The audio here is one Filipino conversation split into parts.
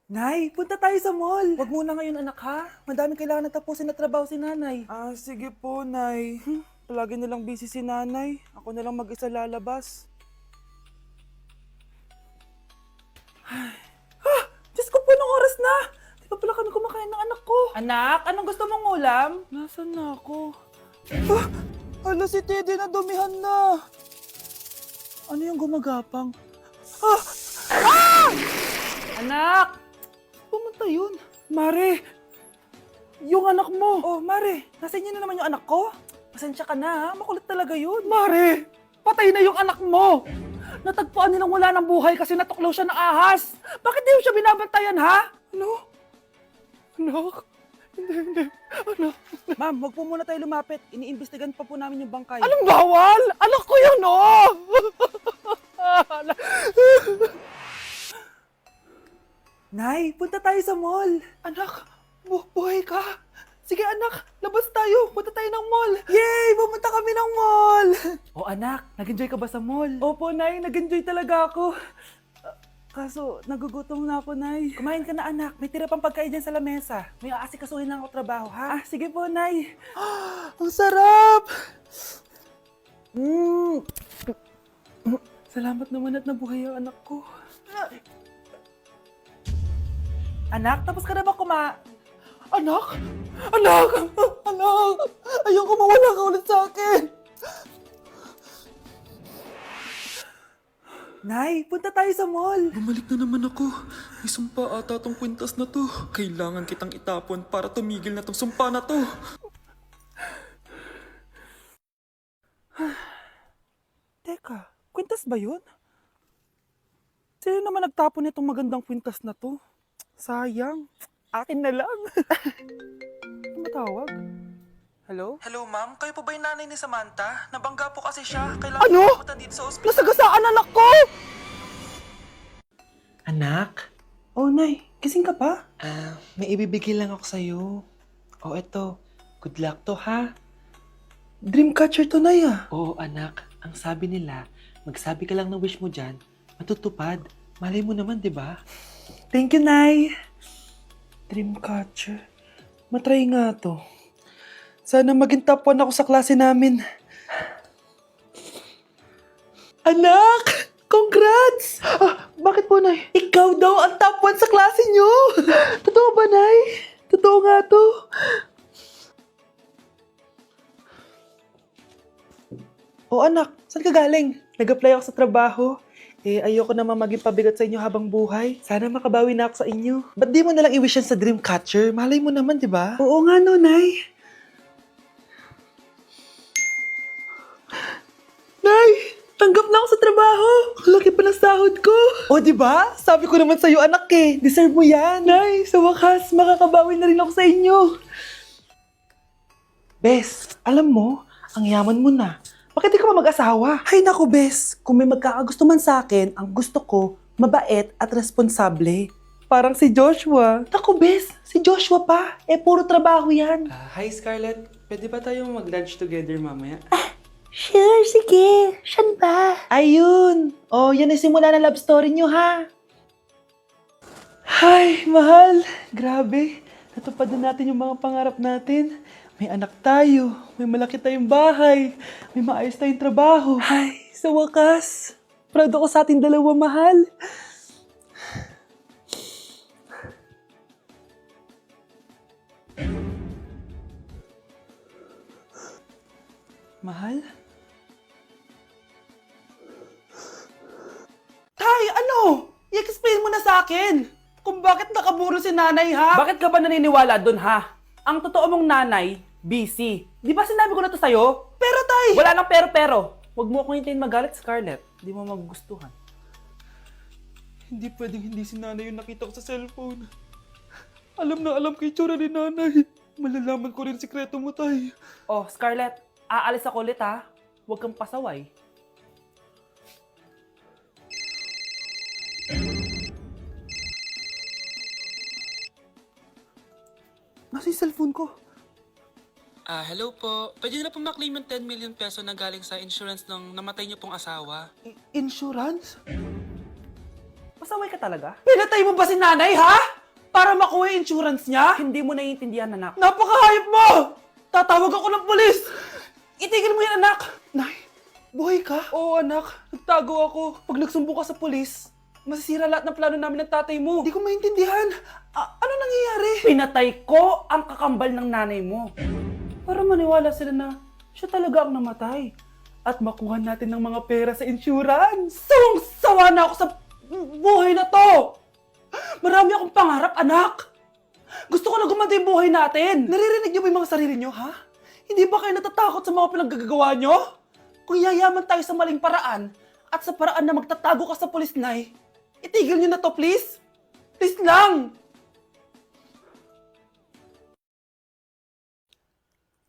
Nay, punta tayo sa mall. Wag muna ngayon anak ha. Madami kailangan na tapusin na trabaho si nanay. Sige po, Nay. Palagi nilang busy si nanay. Ako na lang mag-isa lalabas. Diyos ko po, anong oras na? Di pa pala kami kumakain ng anak ko. Anak, anong gusto mong ulam? Nasaan na ako? Hala, si Teddy na dumihan na. Ano yung gumagapang? Anak! Pumunta yun. Mare! Yung anak mo! Oh, Mare! Nasa inyo na naman yung anak ko? Pasensya ka na ha, makulit talaga yun. Mare! Patay na yung anak mo! Natagpuan nilang wala ng buhay kasi natuklaw siya ng ahas. Bakit di mo siya binabantayan ha? Ano? Anak? Hindi. Anak? Ma'am, wag po muna tayo lumapit. Iniimbestigan pa po namin yung bangkay. Anong bawal? Anak ko yun oh! Nay, punta tayo sa mall. Anak, buhay ka. Sige anak, labas tayo. Punta tayo ng mall. Yay! Pumunta kami ng mall. Oh anak, nag-enjoy ka ba sa mall? Opo, Nay. Nag-enjoy talaga ako. Kaso, nagugutom na ako, Nay. Kumain ka na, anak. May tira pang pagkain dyan sa lamesa. May aasikasuhin lang ako trabaho, ha? Sige po, Nay. Ang sarap! Salamat naman at nabuhay ang anak ko. Anak, tapos ka na ba Anak! Anak! Anak! Ayoko mawala ka ulit sa akin! Nay, punta tayo sa mall. Bumalik na naman ako. May sumpa ata tong kwintas na to. Kailangan kitang itapon para tumigil na tong sumpa na to. Teka, kwintas ba yun? Sino naman nagtapon nitong magandang kwintas na to? Sayang. Akin na lang. Ano matawag? Hello? Hello ma'am, kayo po ba yung nanay ni Samantha? Nabangga po kasi siya. Kailangan Ano? po pumunta dito sa ospital. Nasagasaan anak ko! Anak, Oh, Nay. Gising ka pa? may ibibigay lang ako sa'yo. O eto, good luck to ha. Dreamcatcher to, Nay ah. Oo anak, ang sabi nila, magsabi ka lang ng wish mo dyan, matutupad. Malay mo naman, di ba? Thank you, Nay. Dreamcatcher. Matry nga to. Sana maging top 1 ako sa klase namin. Anak! Congrats! Bakit po, Nay? Ikaw daw ang top 1 sa klase niyo! Totoo ba, Nay? Totoo nga to. O anak, saan ka galing? Nag-apply ako sa trabaho. Ayoko naman maging pabigat sa inyo habang buhay. Sana makabawi na ako sa inyo. Ba't di mo nalang i-wish yan sa Dreamcatcher? Malay mo naman, di ba? Oo nga no, Nay. Nay! Tanggap na ako sa trabaho! Ang laki pa ng sahod ko! O, di ba? Sabi ko naman sa'yo, anak eh. Deserve mo yan. Nay, sa wakas, makakabawi na rin ako sa inyo. Bes, alam mo, ang yaman mo na. Bakit di ka pa mag-asawa? Ay naku, Bes. Kung may magkakagusto man sa akin, ang gusto ko, mabait at responsable. Parang si Joshua. Naku, Bes. Si Joshua pa. Puro trabaho yan. Hi Scarlett, pwede ba tayo mag-lunch together mamaya? Sure, sige. Saan ba? Ayun. Oh, yan ay simula ng love story nyo, ha? Ay, mahal. Grabe. Natupad na natin yung mga pangarap natin. May anak tayo. May malaki tayong bahay. May maayos tayong trabaho. Ay, sa wakas. Proud ako sa ating dalawa, mahal. Mahal? Tay, ano? I-explain mo na sa akin kung bakit nakaburo si nanay, ha? Bakit ka ba naniniwala dun, ha? Ang totoo mong nanay, busy. Di ba sinabi ko na to sa'yo? Pero, tay! Wala lang pero. Huwag mo akong hintayin magalit, Scarlett. Di mo magugustuhan. Hindi pwedeng hindi si nanay yung nakita ko sa cellphone. Alam na alam ko yung tsura ni nanay. Malalaman ko rin sikreto mo, tay. Oh, Scarlett, aalis ako ulit, ha? Huwag kang pasaway. Nasa yung cellphone ko? Hello po. Pwede na po maklaim yung 10 million peso na galing sa insurance ng namatay niyo pong asawa. Insurance? Pasaway ka talaga? Pinatay mo ba si nanay, ha? para makuha yung insurance niya? Hindi mo naiintindihan, anak. Napakahayop mo! Tatawag ako ng pulis! Itigil mo yan, anak! Nay, buhay ka? Oo, anak. Nagtago ako. Pag nagsumbong ka sa pulis, masisira lahat ng plano namin ng tatay mo. Hindi ko maintindihan. Ano nangyayari? Pinatay ko ang kakambal ng nanay mo. Para maniwala sila na siya talaga ang namatay. At makuha natin ng mga pera sa insurance. Sawang-sawa na ako sa buhay na to. Marami akong pangarap, anak. Gusto ko na gumanda yung buhay natin. Naririnig niyo ba yung mga sarili niyo, ha? Hindi ba kayo natatakot sa mga pinaggagawa niyo? Kung yayaman tayo sa maling paraan at sa paraan na magtatago ka sa pulis, Nay, itigil niyo na to, please. Please lang.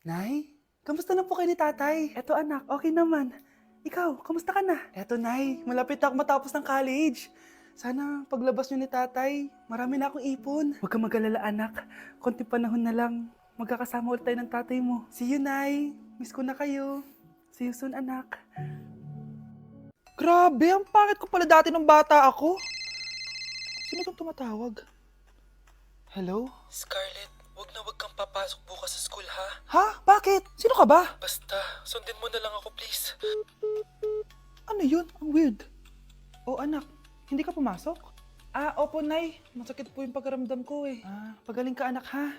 Nay, kamusta na po kayo ni tatay? Eto anak, okay naman. Ikaw, kamusta ka na? Eto Nay, malapit na ako matapos ng college. Sana paglabas niyo ni tatay, marami na akong ipon. Huwag kang mag-alala anak, konti panahon na lang. Magkakasama ulit tayo ng tatay mo. See you, Nay. Miss ko na kayo. See you soon, anak. Grabe, ang pangit ko pala dati nung bata ako. Sino itong tumatawag? Hello? Scarlett, wag na wag kang papasok bukas sa school ha. Ha? Bakit? Sino ka ba? Basta, sundin mo na lang ako please. Ano yun? Ang weird. Oh, anak. Hindi ka pumasok? Opo, Nay. Masakit po yung pagkaramdam ko eh. Pagaling ka, anak, ha?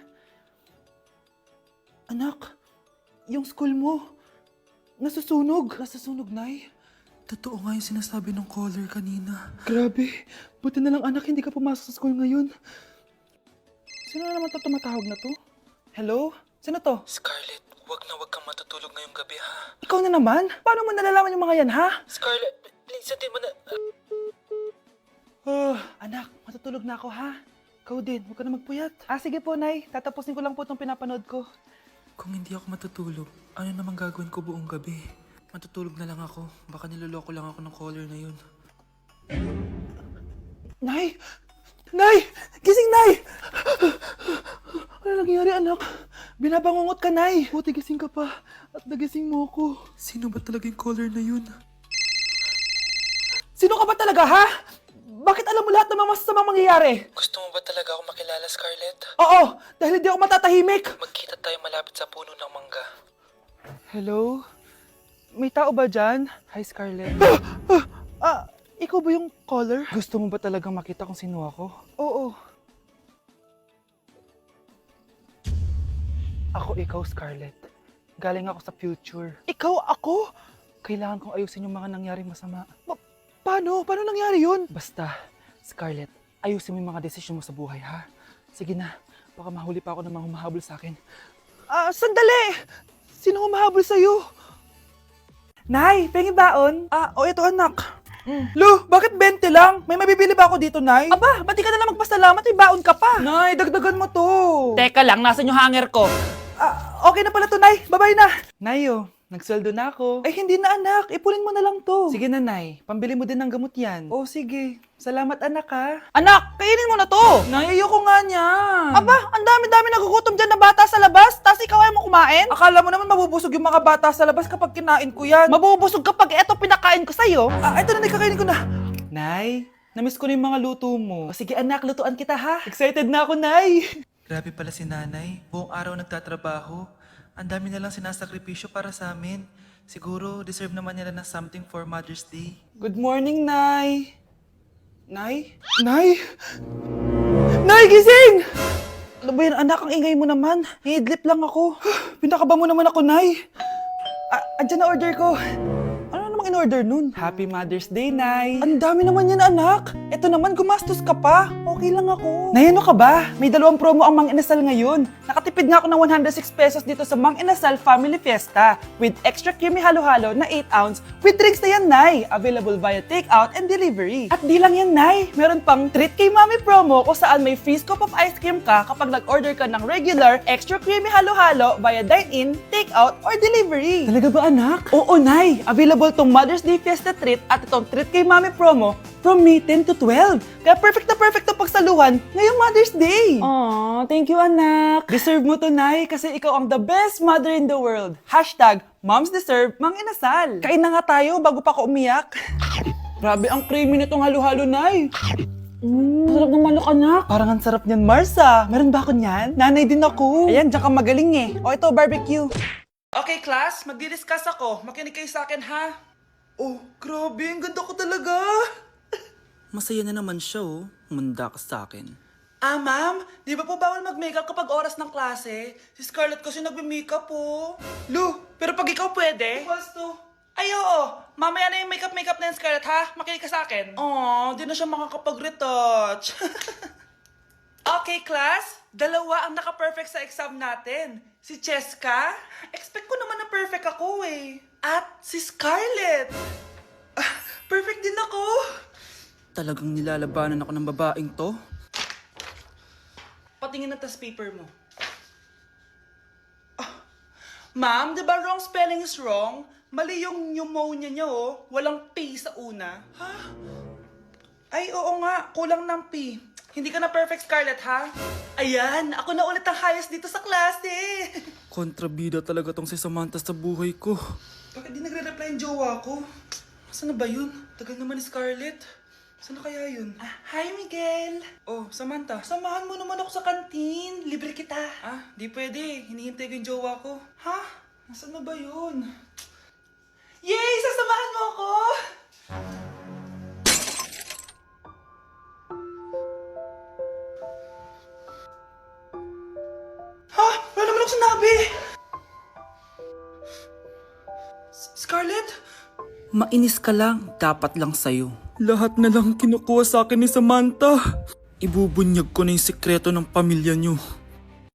Anak, yung school mo, nasusunog. Nasusunog, Nay? Totoo nga yung sinasabi ng caller kanina. Grabe. Buti na lang, anak, hindi ka pumasok sa school ngayon. Sino na naman tumatawag na to? Hello? Sino to? Scarlett, wag na wag kang matutulog ngayong gabi ha. Ikaw na naman? Paano mo nalalaman yung mga yan, ha? Scarlett, please sundin mo na... Anak, matutulog na ako, ha? Ikaw din, huwag ka na magpuyat. Sige po, Nay. Tatapusin ko lang po itong pinapanood ko. Kung hindi ako matutulog, ano namang gagawin ko buong gabi? Matutulog na lang ako. Baka niloloko lang ako ng caller na yun. Nay! Nay! Gising, Nay! Ano nangyari, anak? Binabangungot ka, Nay. Buti gising ka pa. At nagising mo ako. Sino ba talaga yung caller na yun? Sino ka ba talaga, ha? Bakit alam mo lahat ng mga masasamang mangyayari? Gusto mo ba talaga ako makilala, Scarlett? Oo, dahil hindi ako matatahimik. Magkita tayo malapit sa puno ng mangga. Hello? May tao ba dyan? Hi, Scarlett. Ikaw ba yung caller? Gusto mo ba talagang makita kung sino ako? Oo. Ako ikaw, Scarlett. Galing ako sa future. Ikaw ako? Kailangan kong ayusin yung mga nangyaring masama. Paano? Paano nangyari yun? Basta, Scarlett, ayusin mo yung mga desisyon mo sa buhay, ha? Sige na, baka mahuli pa ako ng mga humahabol sa akin. Sandali! Sino humahabol sa'yo? Nay, pengi baon? Ito anak. Lo, bakit 20 lang? May mabibili ba ako dito, Nay? Aba, ba't di ka na lang magpasalamat? May baon ka pa. Nay, dagdagan mo to. Teka lang, nasan yung hanger ko? Okay na pala to, Nay. Bye-bye na. Nayo, nagsweldo na ako. Ay, hindi na anak. Ipunin mo na lang to. Sige na, Nay. Pambili mo din ng gamot yan. Oh, sige. Salamat, anak, ha. Anak, kainin mo na to. Nay, ayoko nga niyan. Aba, ang dami-dami nagugutom dyan na bata sa labas, tas ikaw ay mo kumain? Akala mo naman mabubusog yung mga bata sa labas kapag kinain ko yan. Mabubusog kapag eto pinakain ko sa'yo. Ito na, kakainin ko na. Nay, namiss ko na yung mga luto mo. O, sige anak, lutuan kita ha. Excited na ako, Nay. Grabe pala si nanay. Buong araw nagtatrabaho. Ang dami na lang sinasakripisyo para sa amin. Siguro, deserve naman nila ng something for Mother's Day. Good morning, Nay. Nay? Nay? Nay, gising! Ano ba yan, anak? Ang ingay mo naman. Iidlip lang ako. Pinakaba mo naman ako, Nay. Andyan na order ko. Ano namang in-order nun? Happy Mother's Day, Nay. Ang dami naman yan, anak. Ito naman, gumastos ka pa. Okay lang ako. Nay, ano ka ba? May 2 promo ang Mang Inasal ngayon. Nakatipid nga ako ng 106 pesos dito sa Mang Inasal Family Fiesta with extra creamy halo-halo na 8 ounce with drinks na yan, Nay. Available via takeout and delivery. At di lang yan, Nay. Meron pang Treat Kay Mami promo kung saan may free scoop of ice cream ka kapag nag-order ka ng regular extra creamy halo-halo via dine-in, takeout, or delivery. Talaga ba, anak? Oo, Nay. Available tong Mother's Day Fiesta Treat at itong Treat Kay Mami promo from May 10 to 12. Kaya perfect na pagsaluhan ngayong Mother's Day. Aww, thank you, anak. Deserve mo to, Nay, kasi ikaw ang the best mother in the world. #Moms deserve Mang Inasal. Kain na nga tayo bago pa ako umiyak. Grabe ang creamy nitong halo-halo, Nay. Masarap ng manok, anak. Parang ang sarap niyan, Marsa. Meron ba ako niyan? Nanay din ako. Ayan, diyan ka magaling eh. O ito, barbecue. Okay, class, magdi-discuss ako. Makinig kayo sa akin, ha? Oh, grabe, ang ganda ko talaga. Masaya na naman siya, oh. Manda ka sa akin. Ah, ma'am, di ba po bawal mag-makeup kapag oras ng klase? Si Scarlett kasi nagme-makeup po. Lu, pero pag ikaw pwede? Equals to. Ay, oo. Mamaya na yung makeup na yung Scarlett, ha? Makinig ka sa akin. Aw, di na siya makakapag-retouch. Okay, class. Dalawa ang naka-perfect sa exam natin. Si Cheska. Expect ko naman na perfect ako eh. At si Scarlett. Perfect din ako. Talagang nilalabanan ako ng babaeng to. Patingin na tas paper mo. Ma'am, di ba wrong spelling is wrong? Mali yung pneumonia niya, oh. Walang P sa una. Ha? Ay, oo nga. Kulang ng P. Hindi ka na perfect, Scarlett, ha? Ayan, ako na ulit ang highest dito sa klase. Kontrabida talaga tong si Samantha sa buhay ko. Bakit di nagre-reply yung jowa ko? Saan na ba yun? Tagal naman ni Scarlett. Saan na kaya yun? Hi, Miguel! Oh, Samantha, samahan mo naman ako sa kantin. Libre kita. Di pwede. Hinihintay ko yung jowa ko. Ha? Nasaan na ba yun? Yay! Sasamahan mo ako! Ha? Wala naman ako sinabi! Scarlett? Mainis ka lang, dapat lang sa'yo. Lahat na lang kinukuha sa akin ni Samantha. Ibubunyag ko na yung sikreto ng pamilya niyo.